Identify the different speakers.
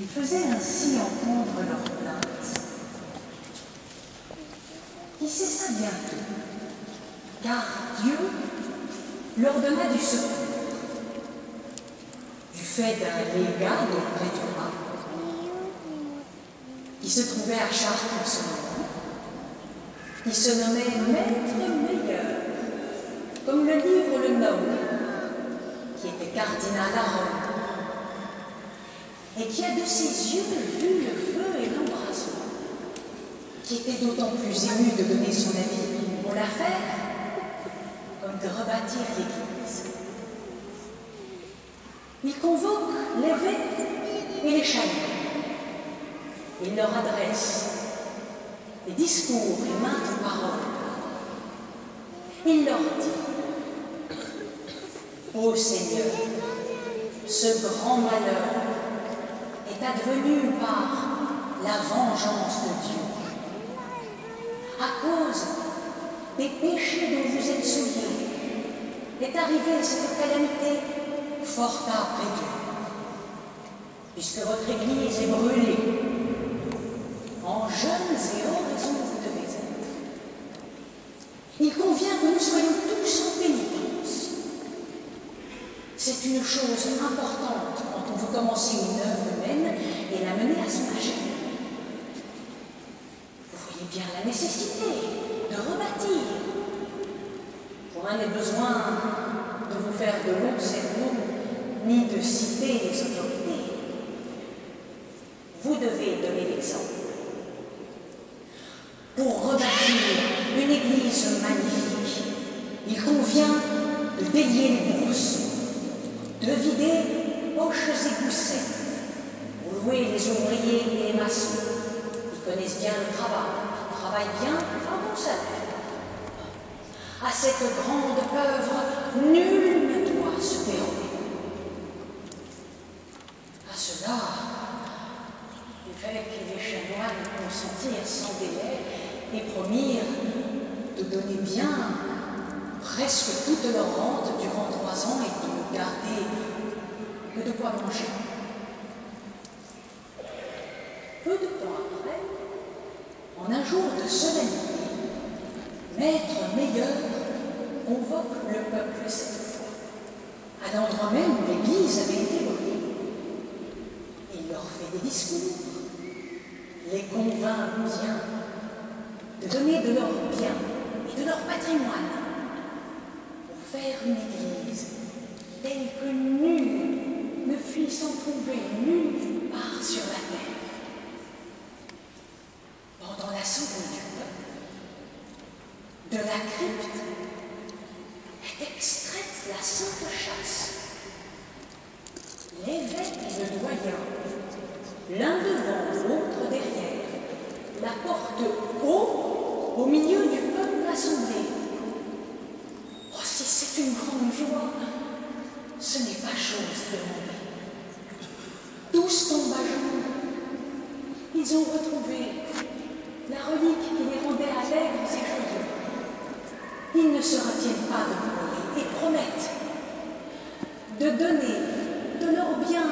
Speaker 1: Ils faisaient ainsi entendre leur plainte, qui cessa bientôt, car Dieu leur donna du secours, du fait d'un légat auprès du roi, qui se trouvait à Chartres en ce moment, qui se nommait Maître Meilleur, comme le livre le nomme, qui était cardinal à Rome, et qui a de ses yeux vu le feu et l'embrasement, qui était d'autant plus ému de donner son avis pour l'affaire, comme de rebâtir l'Église. Il convoque l'évêque et les chaïens. Il leur adresse des discours et maintes paroles. Il leur dit: ô Seigneur, ce grand malheur est advenu par la vengeance de Dieu, à cause des péchés dont vous êtes souillés, est arrivée cette calamité fort après Dieu, puisque votre Église est brûlée, en jeunes et oraisons vous devez être. Il convient que nous soyons tous en pénitence. C'est une chose importante quand on veut commencer une œuvre humaine et la mener à son achèvement. Vous voyez bien la nécessité de rebâtir. Point n'est besoin de vous faire de longs sermons, ni de citer les autorités. Vous devez donner l'exemple. Pour rebâtir une église magnifique, il convient de délier les bourses, de vider poches et goussets, pour louer les ouvriers et les maçons, qui connaissent bien le travail, travaillent bien à bon salaire. À cette grande œuvre, nul ne doit se dérober. À cela, l'évêque et les chanoines consentirent sans délai et promirent de donner bien presque toute leur rente durant 3 ans et de ne garder que de quoi manger. Peu de temps après, en un jour de solennité, Maître Meilleur convoque le peuple cette fois, à l'endroit même où l'église avait été brûlée. Il leur fait des discours, les convainc bien de donner de leur bien et de leur patrimoine pour faire une église telle que nul ne puisse en trouver nulle part sur la terre. Pendant l'assemblée du peuple, de la crypte est extraite la sainte chasse. L'évêque et le doyen, l'un devant, l'autre derrière, la porte haut au milieu du peuple assemblé. Oh, si c'est une grande joie, ce n'est pas chose de demander. Tous tombent à genoux. Ils ont retrouvé la relique qui les rendait allègres et joyeux. Ils ne se retiennent pas de pleurer et promettent de donner de leur bien